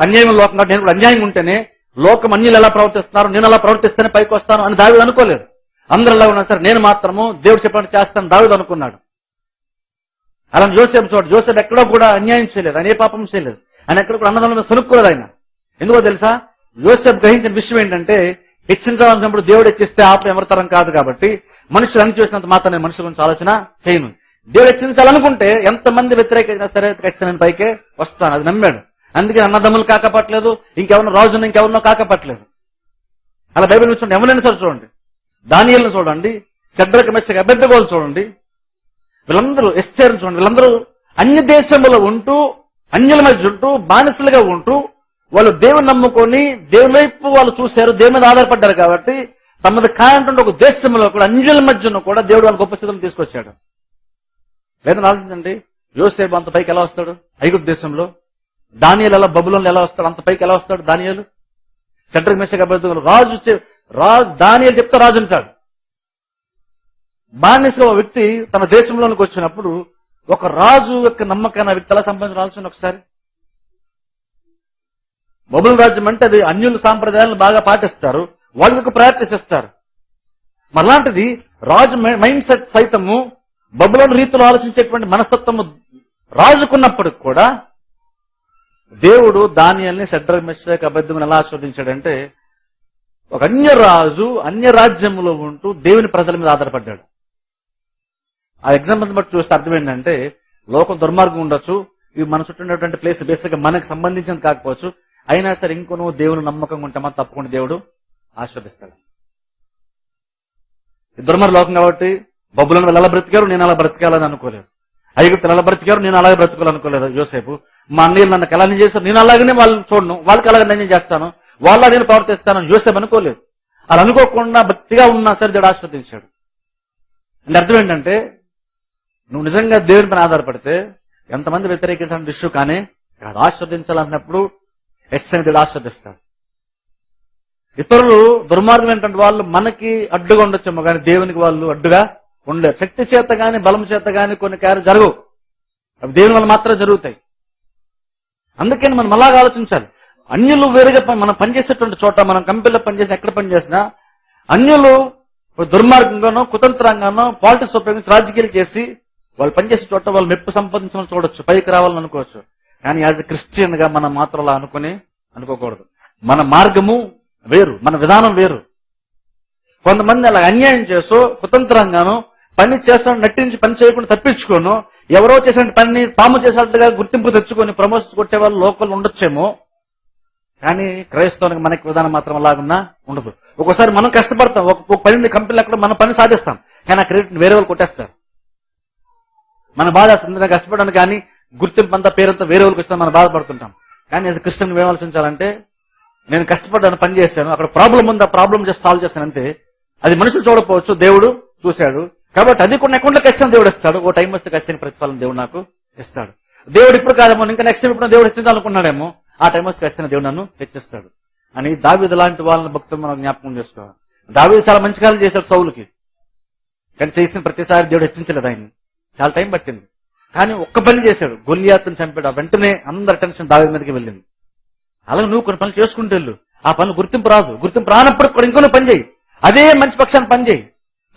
A: అన్యాయమైన లోకం కాబట్టి నేను కూడా అన్యాయంగా ఉంటేనే లోకం అన్యులు ఎలా ప్రవర్తిస్తున్నారు, నేను అలా ప్రవర్తిస్తేనే పైకి వస్తాను అని దావీదు అనుకోలేదు. అందరూ ఎలా ఉన్నా సరే నేను మాత్రము దేవుడు చెప్పినట్టు చేస్తాను దావీదు అనుకున్నాడు. అలా జోసేపు చూడండి, జోసేపు ఎక్కడో కూడా అన్యాయం చేయలేదు, ఆయన ఏ పాపం చేయలేదు, ఆయన ఎక్కడ కూడా అన్నదానం సనుక్కోలేదు ఆయన. ఎందుకో తెలుసా, యోసేపు గ్రహించిన విషయం ఏంటంటే హెచ్చించాలన్నప్పుడు దేవుడు హెచ్చిస్తే ఆపం ఎవరితరం కాదు కాబట్టి మనుషులు అన్ని చేసినంత మాత్రం నేను మనుషుల గురించి ఆలోచన చేయను. దేవుడు హెచ్చించాలనుకుంటే ఎంతమంది వ్యతిరేకైనా సరే ఖచ్చితంగా పైకే వస్తాను, అది నమ్మాడు. అందుకే అన్నదమ్ములు కాకపట్లేదు, ఇంకెవరినో రాజును ఇంకెవరినో కాకపట్లేదు. అలా బైబిల్ చూడండి, ఎవరైనా సరే చూడండి, దానియేలును చూడండి, షడ్రక్ మెషక్ అబేద్నెగోను చూడండి, వీళ్ళందరూ ఎస్తేరును చూడండి, వీళ్ళందరూ అన్య దేశంలో ఉంటూ, అన్యుల మధ్య ఉంటూ, బానిసలుగా ఉంటూ వాళ్ళు దేవుని నమ్ముకొని దేవుని వైపు వాళ్ళు చూశారు, దేవుని మీద ఆధారపడ్డారు కాబట్టి తమది కానటువంటి ఒక దేశంలో కూడా, అన్యుల మధ్యను కూడా దేవుడు వాళ్ళ గొప్ప స్థితిని తీసుకొచ్చాడు. లేదని ఆలోచించండి, యోసేపు అంత పైకి ఎలా వస్తాడు ఐగుప్తు దేశంలో, దానియేలు ఎలా బబులోన్లో ఎలా వస్తాడు, అంత పైకి ఎలా వస్తాడు దానియేలు. షడ్రక్ మెషక్ అబేద్నెగోలు రాజు దానియేలు చెప్తే రాజు ఉంటాడు. బానిస వ్యక్తి తన దేశంలోనికి వచ్చినప్పుడు ఒక రాజు యొక్క నమ్మకాన్ని వ్యక్తి ఎలా సంపాదించిన ఆలోచన ఒకసారి. బబులోను రాజ్యం అంటే అది అన్యుల సాంప్రదాయాలను బాగా పాటిస్తారు, వాళ్ళకి ప్రాక్టీస్ ఇస్తారు. మళ్ళాంటిది రాజు మైండ్ సెట్ సైతము బబులోను రీతిలో ఆలోచించేటువంటి మనస్తత్వము రాజుకున్నప్పటికి కూడా దేవుడు దానియేలుని షడ్రక్ మెషక్ అబేద్నెగోను ఎలా ఆశీర్వదించాడంటే ఒక అన్య రాజు అన్య రాజ్యంలో ఉంటూ దేవుని ప్రజల మీద ఆధారపడ్డాడు. ఆ ఎగ్జాంపుల్స్ బట్టి చూస్తే అర్థం ఏంటంటే లోకం దుర్మార్గం ఉండొచ్చు, ఇవి మన చుట్టూ ఉన్నటువంటి ప్లేస్ బేసిక్ గా మనకు సంబంధించింది కాకపోవచ్చు, అయినా సరే ఇంకో నువ్వు దేవుడు నమ్మకంగా ఉంటామా తప్పకుండా దేవుడు ఆశీర్వదిస్తాడు. దుర్మార్గ లోకం కాబట్టి బబులోను వాళ్ళు ఎలా బ్రతికారు, నేను అలా బ్రతకాలని అనుకోలేదు. ఐగుప్తులు ఎలా బ్రతికారు, నేను అలాగే బ్రతుకోవాలనుకోలేదు యోసేపు. మా అన్నయ్యలు నన్ను ఎలా చేశారు, నేను అలాగనే వాళ్ళని చూడను, వాళ్ళకి అలాగే నేను చేస్తాను, వాళ్ళ నేను ప్రవర్తిస్తాను యోసేపు అనుకోలేదు. అలా అనుకోకుండా భక్తిగా ఉన్నా సరే దేవుడు ఆశీర్వదించాడు. అంటే అర్థం ఏంటంటే, నువ్వు నిజంగా దేవుని పైన ఆధారపడితే ఎంతమంది వ్యతిరేకించాలని ఇష్యూ కానీ కాదు. ఆశీర్వదించాలన్నప్పుడు ఎస్ఐని దేవుడు ఆశీర్వదిస్తాడు. ఇతరులు దుర్మార్గం ఏంటంటే వాళ్ళు మనకి అడ్డుగా ఉండొచ్చేమో కానీ దేవునికి వాళ్ళు అడ్డుగా ఉండలేరు. శక్తి చేత గాని బలం చేత గాని కొన్ని కార్యాలు జరగవు, అవి దేవుని వల్ల మాత్రమే జరుగుతాయి. అందుకని మనం అలాగా ఆలోచించాలి. అన్యులు వేరుగా మనం పనిచేసేటువంటి చోట, మనం కంపెనీలో పనిచేసిన ఎక్కడ పనిచేసినా అన్యులు దుర్మార్గంగానో కుతంత్రంగానో పాలిటిక్స్ ఉపయోగించి రాజకీయాలు చేసి వాళ్ళు పనిచేసే చోట వాళ్ళు మెప్పు సంపాదించాలని చూడొచ్చు, పైకి రావాలని అనుకోవచ్చు. కానీ యాజ్ ఎ క్రిస్టియన్ గా మనం మాత్రం అలా అనుకోకూడదు. మన మార్గము వేరు, మన విధానం వేరు. కొంతమంది అలా అన్యాయం చేసో కుతంత్రంగానో పని చేస్తాను నటించి పని చేయకుండా తప్పించుకోను, ఎవరో చేసిన పనిని తాము చేసినట్టుగా గుర్తింపు తెచ్చుకొని ప్రమోషన్స్ కొట్టే వాళ్ళు లోకల్ ఉండొచ్చేమో. కానీ క్రైస్తవానికి మనకి విధానం మాత్రం అలాగున్నా ఉండదు. ఒక్కోసారి మనం కష్టపడతాం, ఒక పని కంపెనీలు అక్కడ మన పని సాధిస్తాం, కానీ ఆ క్రెడిట్ వేరే వాళ్ళు కొట్టేస్తారు. మన బాధ అసలు కష్టపడడానికి కానీ గుర్తింపు అంతా పేరంతా వేరే వాళ్ళకి ఇస్తాం, మనం బాధపడుతుంటాం. కానీ యాజ్ క్రిస్టియన్ ఏం ఆలోచించాలంటే, నేను కష్టపడ్డాను, పని చేశాను, అక్కడ ప్రాబ్లం ఉంది, ఆ ప్రాబ్లం జస్ట్ సాల్వ్ చేస్తాను అంతే. అది మనుషులు చూడకపోవచ్చు, దేవుడు చూశాడు. కాబట్టి అది కొన్ని అకౌంట్లో ఖచ్చితంగా దేవుడు ఇస్తాడు. ఓ టైం వస్తే ఖచ్చితంగా ప్రతిఫలం దేవుడు నాకు ఇస్తాడు. దేవుడు ఇప్పుడు కాదేమో, ఇంకా నెక్స్ట్ టైం ఇప్పుడు దేవుడు హెచ్చించాలనుకున్నాడేమో, ఆ టైం వస్తే ఖచ్చితంగా దేవుడు నన్ను హెచ్చిస్తాడు అని దావీదు లాంటి వాళ్ళని భక్తులు మనం జ్ఞాపకం చేసుకోవాలి. దావీదు చాలా మంచి కాలం చేశాడు సౌలుకి, కానీ చేసిన ప్రతిసారి దేవుడు హెచ్చించలేదు ఆయన్ని, చాలా టైం పట్టింది. కానీ ఒక్క పని చేశాడు, గొల్లియాతుని చంపాడు. వెంటనే అందరి అటెన్షన్ దావీదు మీదకి వెళ్ళింది. అలాగే నువ్వు కొన్ని పనులు చేసుకుంటూ వెళ్ళు, ఆ పనులు గుర్తింపు రాదు, గుర్తింపు రానప్పుడు కూడా ఇంకొన్ని పని చేయి, అదే మంచి పక్షాన్ని పని చేయి.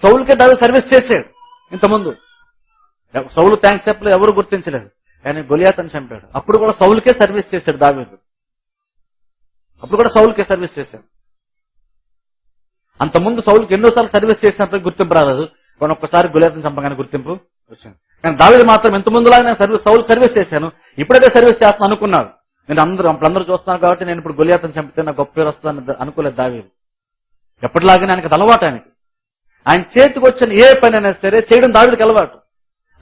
A: సౌలుకే దావీదు సర్వీస్ చేశాడు ఇంతకుముందు, సౌలు థ్యాంక్స్ చెప్పలేదు, ఎవరు గుర్తించలేదు. కానీ గొలియాతని చంపాడు, అప్పుడు కూడా సౌలుకే సర్వీస్ చేశాడు దావీదు, అప్పుడు కూడా సౌలుకే సర్వీస్ చేశాడు. అంతకుముందు సౌలుకి ఎన్నోసార్లు సర్వీస్ చేసినప్పుడు గుర్తింపు రాలేదు, కానీ ఒక్కసారి గొలియాతని చంపగానే గుర్తింపు వచ్చింది. కానీ దావీదు మాత్రం ఇంతకుముందులాగా నేను సౌలు సర్వీస్ చేశాను, ఇప్పుడైతే సర్వీస్ చేస్తాను అనుకున్నాడు. నేను అందరూ చూస్తున్నాను కాబట్టి నేను ఇప్పుడు గొలియాతని చంపితే నాకు గొప్ప పేరు వస్తుందని అనుకోలేదు దావీదు. ఎప్పటిలాగానే ఆయనకి అలవాటు, ఆయన చేతికి వచ్చిన ఏ పని అయినా సరే చేయడం దావీదుకి అలవాటు.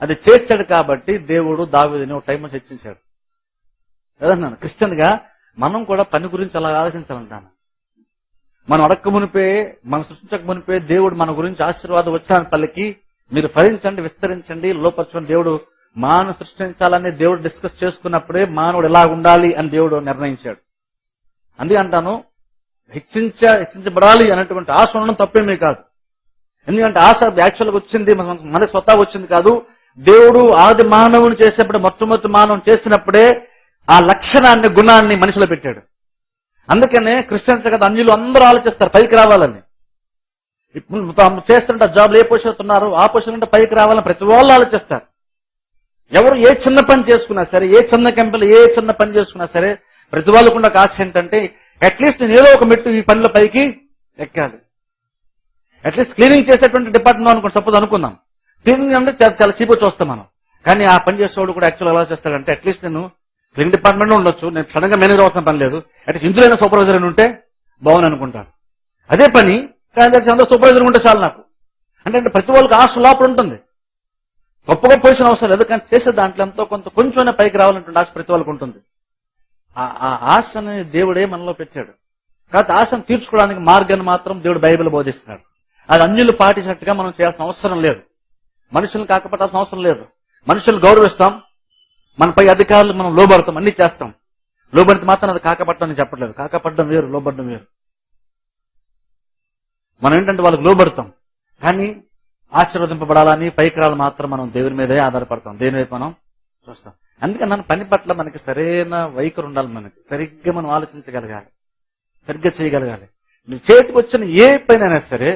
A: అది చేశాడు కాబట్టి దేవుడు దావీదుని ఒక టైం నుంచి హెచ్చించాడు. ఏదన్నాను క్రిస్టియన్ గా మనం కూడా పని గురించి అలా ఆలోచించాలంటాను. మనం అడక్క మునిపే, మనం సృష్టించక మునిపే దేవుడు మన గురించి ఆశీర్వాదం వచ్చాని పలికి మీరు ఫలించండి, విస్తరించండి, లోపరచుకొని దేవుడు మానవ సృష్టించాలని దేవుడు డిస్కస్ చేసుకున్నప్పుడే మానవుడు ఎలా ఉండాలి అని దేవుడు నిర్ణయించాడు. అందుకే అంటాను, హెచ్చించబడాలి అనేటువంటి ఆశ ఉండడం తప్పేమీ కాదు. ఎందుకంటే ఆశ యాక్చువల్గా వచ్చింది మనకి స్వతహా వచ్చింది కాదు. దేవుడు ఆది మానవుని చేసేప్పుడు, మొట్టమొదటి మానవుని చేసినప్పుడే ఆ లక్షణాన్ని గుణాన్ని మనిషిలో పెట్టాడు. అందుకనే క్రిస్టియన్స్ కదా అన్యులు అందరూ ఆలోచిస్తారు పైకి రావాలని. ఇప్పుడు చేస్తుంటే జాబ్లు ఏ పొజిషన్ ఉన్నారు, ఆ పొజిషన్ ఉంటే పైకి రావాలని ప్రతి వాళ్ళు ఆలోచిస్తారు. ఎవరు ఏ చిన్న పని చేసుకున్నా సరే, ఏ చిన్న కంపెనీలు ఏ చిన్న పని చేసుకున్నా సరే, ప్రతి వాళ్ళకు ఉన్న ఆశ ఏంటంటే అట్లీస్ట్ నేను ఏదో ఒక మెట్టు ఈ పనిలో పైకి ఎక్కాలి. అట్లీస్ట్ క్లీనింగ్ చేసేటువంటి డిపార్ట్మెంట్ అనుకోండి, సపోజ్ అనుకుందాం. క్లీనింగ్ అంటే చాలా చీపు చూస్తాం మనం, కానీ ఆ పని చేసేవాడు కూడా యాక్చువల్ ఎలా చేస్తాడంటే అట్లీస్ట్ నేను క్లీనింగ్ డిపార్ట్మెంట్ లో ఉండొచ్చు, నేను సడన్ గా మేనేజర్ అవసరం పని లేదు, అట్లీస్ట్ ఇందులో అయినా సూపర్వైజర్ అని ఉంటే బాగుంది అనుకుంటాను. అదే పని కానీ అందరూ సూపర్వైజర్ ఉంటే చాలు నాకు అంటే ప్రతి వాళ్ళకి ఆశ లోపల ఉంటుంది. గొప్ప గొప్ప పొజిషన్ అవసరం లేదు, కానీ చేసే దాంట్లో ఎంతో కొంచెం పైకి రావాలంటే ఆశ ప్రతి వాళ్ళకి ఉంటుంది. ఆ ఆశని దేవుడే మనలో పెట్టాడు. కాబట్టి ఆశను తీర్చుకోవడానికి మార్గాన్ని మాత్రం దేవుడు బైబిల్ బోధిస్తున్నాడు. అది అన్యులు పాటించినట్టుగా మనం చేయాల్సిన అవసరం లేదు, మనుషులను కాకపట్టాల్సిన అవసరం లేదు. మనుషులు గౌరవిస్తాం, మనపై అధికారులు మనం లోబడతాం, అన్ని చేస్తాం. లోబడితే మాత్రం అది కాకపట్టడం చెప్పట్లేదు, కాకపడడం వేరు, లోబడడం వేరు. మనం ఏంటంటే వాళ్ళకి లోబడతాం, కానీ ఆశీర్వదింపబడాలని పైకి రావాలి మాత్రం మనం దేవుని మీదే ఆధారపడతాం, దేని వైపు మనం చూస్తాం. అందుకని మన పని పట్ల మనకి సరైన వైఖరి ఉండాలి, మనకి సరిగ్గా మనం ఆలోచించగలగాలి, సరిగ్గా చేయగలగాలి. నువ్వు చేతికి వచ్చిన ఏ పని అయినా సరే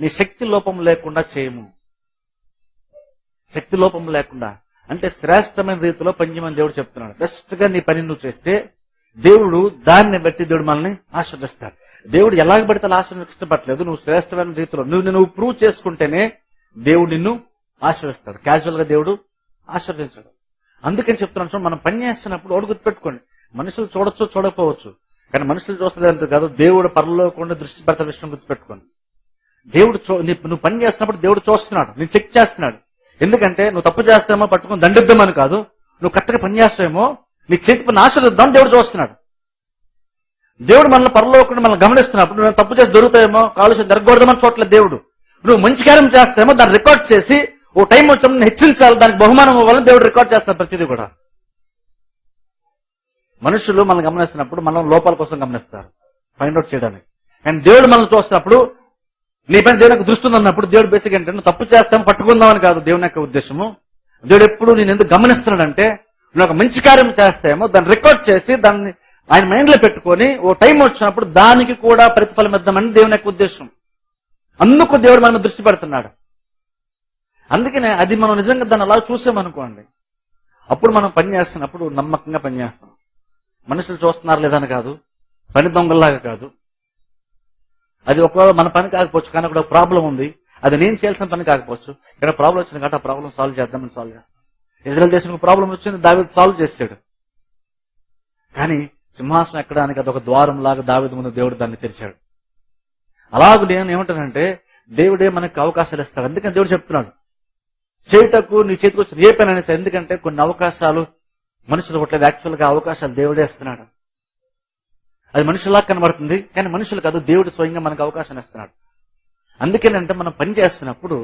A: నీ శక్తి లోపం లేకుండా చేయము. శక్తి లోపం లేకుండా అంటే శ్రేష్టమైన రీతిలో పనిచేయమని దేవుడు చెప్తున్నాడు. బెస్ట్ గా నీ పని నువ్వు చేస్తే దేవుడు దాన్ని బట్టి దేవుడు మనల్ని ఆశీర్వదిస్తాడు. దేవుడు ఎలాగ పడితే ఆశీర్వాదం ఇష్టపడలేదు, నువ్వు శ్రేష్టమైన రీతిలో నువ్వు ప్రూవ్ చేసుకుంటేనే దేవుడు నిన్ను ఆశీర్వదిస్తాడు. క్యాజువల్ గా దేవుడు ఆశీర్వదించాడు. అందుకని చెప్తున్నాను, చూడండి, మనం పని చేస్తున్నప్పుడు ఒకటి గుర్తుపెట్టుకోండి, మనుషులు చూడొచ్చు చూడకపోవచ్చు, కానీ మనుషులు చూస్తలేదు కాదు, దేవుడు పరలోకంలో దృష్టి పెడతాడు విషయం గుర్తుపెట్టుకోండి. దేవుడు నువ్వు పని చేస్తున్నప్పుడు దేవుడు చూస్తున్నాడు, నేను చెక్ చేస్తున్నాడు. ఎందుకంటే నువ్వు తప్పు చేస్తామో పట్టుకుని దండిద్దామని కాదు, నువ్వు కరెక్ట్గా పని చేస్తావేమో నీ చేతి పని ఆశీర్వదిద్దాం దేవుడు చూస్తున్నాడు. దేవుడు మనల్ని పరలోకుండా మనల్ని గమనిస్తున్నప్పుడు నువ్వు తప్పు చేసి దొరుకుతాయేమో, కాలుష్యం జరగకూడదామని చూడలేదు దేవుడు. నువ్వు మంచి కార్యం చేస్తామో దాన్ని రికార్డ్ చేసి ఓ టైం వచ్చినప్పుడు హెచ్చరించాలి, దానికి బహుమానం ఇవ్వాలని దేవుడు రికార్డ్ చేస్తారు ప్రతిదీ కూడా. మనుషులు మనల్ని గమనిస్తున్నప్పుడు మనం లోపాల కోసం గమనిస్తారు, ఫైండ్ అవుట్ చేయడానికి. కానీ దేవుడు మనల్ని చూస్తున్నప్పుడు నీ పైన దేవుని యొక్క దృష్టి ఉందన్నప్పుడు దేవుడు బేసిక్ ఏంటంటే నువ్వు తప్పు చేస్తాం పట్టుకుందామని కాదు దేవుని యొక్క ఉద్దేశము. దేవుడు ఎప్పుడు నేను ఎందుకు గమనిస్తున్నాడంటే నువ్వు ఒక మంచి కార్యం చేస్తామో దాన్ని రికార్డ్ చేసి దాన్ని ఆయన మైండ్ లో పెట్టుకొని ఓ టైం వచ్చినప్పుడు దానికి కూడా ప్రతిఫలం ఇద్దామని దేవుని యొక్క ఉద్దేశం. అందుకు దేవుడు మన మీద దృష్టి పెడుతున్నాడు. అందుకనే అది మనం నిజంగా దాన్ని అలా చూసామనుకోండి, అప్పుడు మనం పని చేస్తున్నప్పుడు నమ్మకంగా పని చేస్తాం. మనుషులు చూస్తున్నారు లేదని కాదు, పని దొంగల్లాగా కాదు. అది ఒకవేళ మన పని కాకపోవచ్చు, కానీ అక్కడ ఒక ప్రాబ్లం ఉంది, అది నేను చేయాల్సిన పని కాకపోవచ్చు. ఇక్కడ ప్రాబ్లం వచ్చింది కాబట్టి ఆ ప్రాబ్లం సాల్వ్ చేద్దామని సాల్వ్ చేస్తాం. ఇజ్రాయెల్ దేశానికి ప్రాబ్లం వచ్చింది, దావీదు సాల్వ్ చేశాడు. కానీ సింహాసనం ఎక్కడానికి అదొక ద్వారం లాగా దావీదు ముందు దేవుడు దాన్ని తెరిచాడు. అలాగే నేను ఏమంటానంటే దేవుడే మనకు అవకాశాలు ఇస్తాడు. అందుకని దేవుడు చెప్తున్నాడు చేయుటకు నీ చేతికి వచ్చిన ఏ పని అనేసి. ఎందుకంటే కొన్ని అవకాశాలు మనుషులు కొట్టలేదు, యాక్చువల్ గా అవకాశాలు దేవుడే ఇస్తున్నాడు. అది మనుషులా కనబడుతుంది, కానీ మనుషులు కాదు, దేవుడు స్వయంగా మనకు అవకాశం ఇస్తున్నాడు. అందుకేనంటే మనం పని చేస్తున్నప్పుడు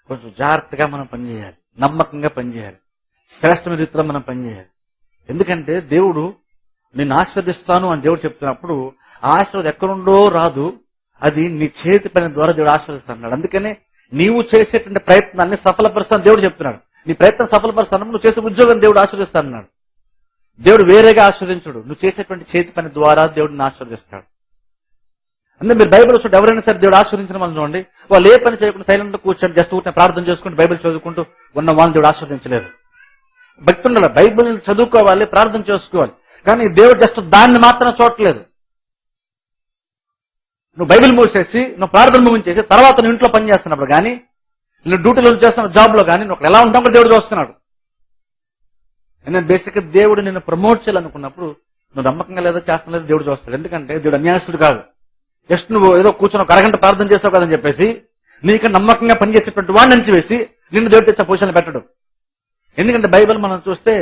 A: కొంచెం జాగ్రత్తగా మనం పనిచేయాలి, నమ్మకంగా పనిచేయాలి, శ్రేష్టమైన రీతిలో మనం పనిచేయాలి. ఎందుకంటే దేవుడు నిన్ను ఆశీర్వదిస్తాను అని దేవుడు చెప్తున్నప్పుడు ఆ ఆశీర్వాదం ఎక్కడుండో రాదు, అది నీ చేతి పని ద్వారా దేవుడు ఆశీర్వదిస్తున్నాడు. అందుకనే నీవు చేసేటువంటి ప్రయత్నాన్ని సఫలపరుస్తాను దేవుడు చెప్తున్నాడు. నీ ప్రయత్నం సఫలపరుస్తాను, నువ్వు చేసే ఉద్యోగం దేవుడు ఆశీర్వదిస్తానన్నాడు. దేవుడు వేరేగా ఆశీర్వదించుడు, నువ్వు చేసేటువంటి చేతి పని ద్వారా దేవుడిని ఆశీర్వదిస్తాడు. అందుకే మీరు బైబిల్ చూడండి, ఎవరైనా సరే దేవుడు ఆశీర్వదించిన వాళ్ళు చూడండి, వాళ్ళు ఏ పని చేయకుండా సైలెంట్ కూర్చొని జస్ట్ ఊరిని ప్రార్థన చేసుకుంటూ బైబిల్ చదువుకుంటూ ఉన్న వాళ్ళని దేవుడు ఆశీర్వదించలేదు. భక్తి ఉండాలి, బైబిల్ చదువుకోవాలి, ప్రార్థన చేసుకోవాలి. కానీ దేవుడు జస్ట్ దాన్ని మాత్రం చూడట్లేదు. నువ్వు బైబిల్ మూసేసి నువ్వు ప్రార్థన ముగించేసి తర్వాత నువ్వు ఇంట్లో పని చేస్తున్నప్పుడు కానీ, నువ్వు డ్యూటీలో చేస్తున్న జాబ్ లో కానీ నువ్వు ఎలా ఉంటావు దేవుడు చూస్తున్నాడు. నేను బేసిక్ దేవుడు నిన్ను ప్రమోట్ చేయాలనుకున్నప్పుడు నువ్వు నమ్మకంగా లేదో చేస్తున్నది దేవుడు చూస్తాడు. ఎందుకంటే దేవుడు అన్యాయస్తుడు కాదు. జస్ట్ నువ్వు ఏదో కూర్చొని ఒక అరగంట ప్రార్థన చేస్తావు కదని చెప్పేసి నీకు నమ్మకంగా పనిచేసేటువంటి వాడిని అంచివేసి నిన్ను దేవుడు తెచ్చే పొజిషన్ పెట్టడు. ఎందుకంటే బైబిల్ మనం చూస్తే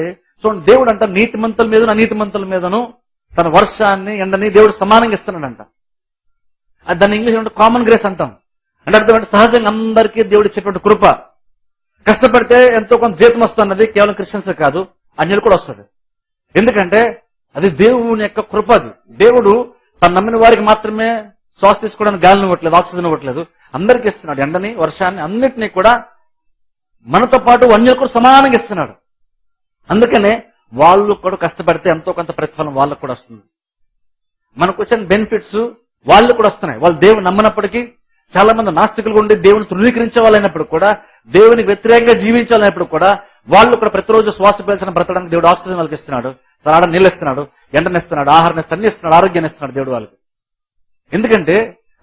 A: చూడండి, దేవుడు అంట నీతిమంతుల మీదను అనీతిమంతుల మీదను తన వర్షాన్ని ఎండని దేవుడు సమానంగా ఇస్తున్నాడంట. అది దాన్ని ఇంగ్లీష్ అంటే కామన్ గ్రేస్ అంటాం. అంటే అర్థం సహజంగా అందరికీ దేవుడు ఇచ్చేటువంటి కృప. కష్టపడితే ఎంతో కొంత జీతం వస్తున్నది కేవలం క్రిస్టియన్స్ కాదు, అన్యులు కూడా వస్తుంది. ఎందుకంటే అది దేవుని యొక్క కృప. అది దేవుడు తను నమ్మిన వారికి మాత్రమే శ్వాస తీసుకోవడానికి గాలిని ఇవ్వట్లేదు, ఆక్సిజన్ ఇవ్వట్లేదు, అందరికీ ఇస్తున్నాడు. ఎండని వర్షాన్ని అన్నిటినీ కూడా మనతో పాటు అన్యులు కూడా సమానంగా ఇస్తున్నాడు. అందుకనే వాళ్ళు కూడా కష్టపడితే ఎంతో కొంత ప్రతిఫలం వాళ్ళకు కూడా వస్తుంది. మనకు వచ్చిన బెనిఫిట్స్ వాళ్ళు కూడా వస్తున్నాయి. వాళ్ళు దేవుని నమ్మనప్పటికీ, చాలా మంది నాస్తికులు ఉండి దేవుని తృణీకరించే వాళ్ళైనప్పుడు కూడా, దేవునికి వ్యతిరేకంగా జీవించాలన్నప్పుడు కూడా వాళ్ళు కూడా ప్రతిరోజు శ్వాస పీల్చడం బ్రతకడానికి దేవుడు ఆక్సిజన్ వాళ్ళకి ఇస్తున్నాడు, తాగడం నీళ్ళు ఇస్తున్నాడు, ఎండనిస్తున్నాడు, ఆహారం ఇస్తాడు, అన్ని ఇస్తున్నాడు, ఆరోగ్యాన్ని ఇస్తున్నాడు దేవుడు వాళ్ళకి. ఎందుకంటే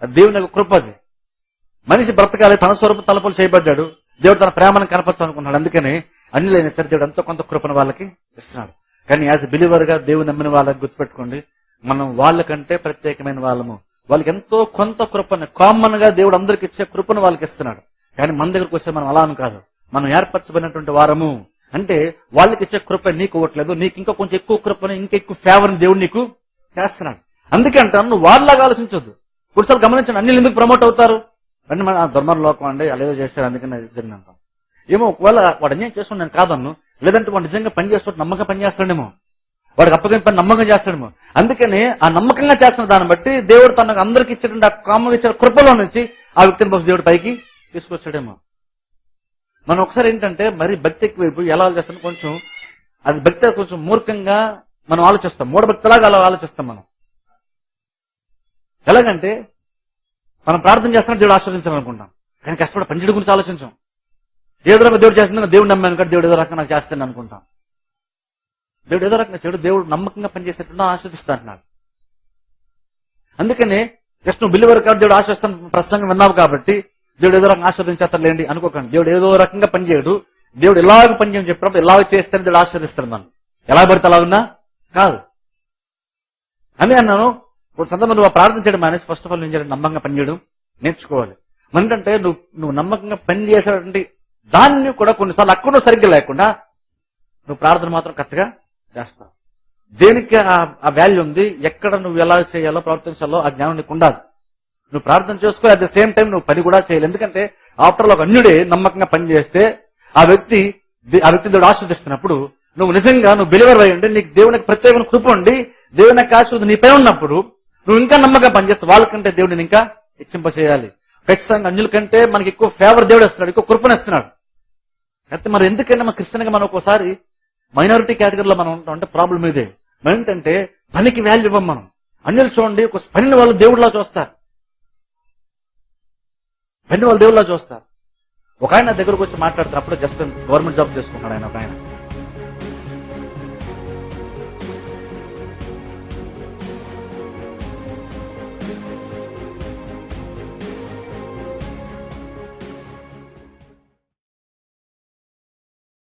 A: దేవుని యొక్క కృప. అది మనిషి బ్రతకాలి, తన స్వరూప తలపులు చేయబడ్డాడు, దేవుడు తన ప్రేమను కనపరచాలనుకున్నాడు. అందుకని అన్యులైన సరే దేవుడు ఎంతో కొంత కృపను వాళ్ళకి ఇస్తున్నాడు. కానీ యాజ్ బిలీవర్ గా దేవుని నమ్మిన వాళ్ళకి గుర్తుపెట్టుకోండి, మనం వాళ్ళకంటే ప్రత్యేకమైన వాళ్ళము. వాళ్ళకి ఎంతో కొంత కృపను, కామన్ గా దేవుడు అందరికి ఇచ్చే కృపను వాళ్ళకి ఇస్తున్నాడు. కానీ మన దగ్గరకు వస్తే మనం అలా అని కాదు, మనం ఏర్పరచబడినటువంటి వారము. అంటే వాళ్ళకి ఇచ్చే కృప నీకు ఇవ్వట్లేదు, నీకు ఇంకా కొంచెం ఎక్కువ కృపను, ఇంకా ఎక్కువ ఫేవర్ని దేవుడు నీకు చేస్తున్నాడు. అందుకే అంటాను, నువ్వు వాళ్ళలాగా ఆలోచించొద్దు. పురుషులు గమనించండి, అన్యులు ఎందుకు ప్రమోట్ అవుతారు అంటే మన దుర్మార్గ లోకం అండి, అలాగే చేశారు అందుకని జరిగినంటాం. ఏమో ఒకవేళ వాడు అన్యాయం చేస్తున్నాడు నేను కాదన్ను, లేదంటే వాడు నిజంగా పని చేస్తాడు, నమ్మకంగా పని చేస్తాడేమో, వాడికి అప్పగిన పని నమ్మకంగా చేస్తాడేమో. అందుకని ఆ నమ్మకంగా చేస్తున్న దాన్ని బట్టి దేవుడు తనకు అందరికి ఇచ్చేటువంటి ఆ కామగా ఇచ్చిన కృపలో నుంచి ఆ వ్యక్తిని బహు దేవుడు పైకి తీసుకొచ్చాడేమో. మనం ఒకసారి ఏంటంటే మరి భక్తి ఎక్కువైపు ఎలా ఆలోచిస్తాం, కొంచెం అది భక్తి కొంచెం మూర్ఖంగా మనం ఆలోచిస్తాం, మూఢభక్తిలాగా అలా ఆలోచిస్తాం. మనం ఎలాగంటే మనం ప్రార్థన చేస్తున్నా దేవుడు ఆస్వాదించాలనుకుంటాం, కానీ కష్టపడి పనిచేయడం గురించి ఆలోచించాం. ఏదో రకంగా దేవుడు చేస్తున్నా దేవుడు నమ్మాను కాబట్టి దేవుడు ఏదో రకంగా నాకు చేస్తాను అనుకుంటాం. దేవుడు ఏదో రకంగా చెడు, దేవుడు నమ్మకంగా పనిచేసేట్టున్నా ఆస్వాదిస్తా అంటున్నాడు. అందుకని జస్ట్ నువ్వు బిల్లివర్ కాబట్టి దేవుడు ఆస్వాదిస్తాను ప్రసంగం విన్నావు కాబట్టి దేవుడు ఏదో రకంగా ఆస్వాదించేస్తారులేండి అనుకోకండి. దేవుడు ఏదో రకంగా పనిచేయడు. దేవుడు ఎలాగ పనిచేయని చెప్పినప్పుడు ఎలాగ చేస్తారని దేవుడు ఆస్వాదిస్తాడు. మనం ఎలా పడితే అలా ఉన్నా కాదు అని అన్నాను. ఒక సందర్భంలో నువ్వు ప్రార్థన చేయడం మానేసి ఫస్ట్ ఆఫ్ ఆల్ నేను చేయడం నమ్మకంగా పనిచేయడం నేర్చుకోవాలి. ఎందుకంటే నువ్వు నమ్మకంగా పని చేసేటువంటి దాన్ని కూడా కొన్నిసార్లు అక్కడ సరిగ్గా లేకుండా నువ్వు ప్రార్థన మాత్రం కరెక్ట్గా చేస్తావు. దేనికి ఆ వాల్యూ ఉంది, ఎక్కడ నువ్వు ఎలా చేయాలో ప్రవర్తించాలో ఆ జ్ఞానం నీకు ఉండాలి. నువ్వు ప్రార్థన చేసుకో, అట్ ద సేమ్ టైం నువ్వు పని కూడా చేయాలి. ఎందుకంటే ఆఫ్టర్ ఒక అన్యుడే నమ్మకంగా పని చేస్తే ఆ వ్యక్తి దేవుడు ఆశీర్దిస్తున్నప్పుడు నువ్వు నిజంగా నువ్వు బిలీవర్ అయ్యి ఉండి నీకు దేవునికి ప్రత్యేకమైన కృప ఉండి దేవుని యొక్క ఆశీర్వాదం నీపై ఉన్నప్పుడు నువ్వు ఇంకా నమ్మకంగా పనిచేస్తావు. వాళ్ళకంటే దేవుడిని ఇంకా హెచ్చింప చేయాలి. ఖచ్చితంగా అన్యుల కంటే మనకి ఎక్కువ ఫేవర్ దేవుడు ఇస్తున్నాడు, ఎక్కువ కృపనిస్తున్నాడు. అయితే మరి ఎందుకైనా మన క్రిస్టియన్గా మనం ఒక్కోసారి మైనారిటీ కేటగిరీలో మనం ఉంటాం. అంటే ప్రాబ్లం ఇదే. మరి ఏంటంటే పనికి వాల్యూ ఇవ్వం మనం. అన్యులు చూడండి, ఒక పనిని వాళ్ళు దేవుడిలా చూస్తారు. పని వాళ్ళు దేవుడిలా చూస్తారు. ఒక ఆయన దగ్గరకు వచ్చి మాట్లాడుతున్నప్పుడు జస్ట్ గవర్నమెంట్ జాబ్ చేసుకుంటాడు ఆయన. ఒక ఆయన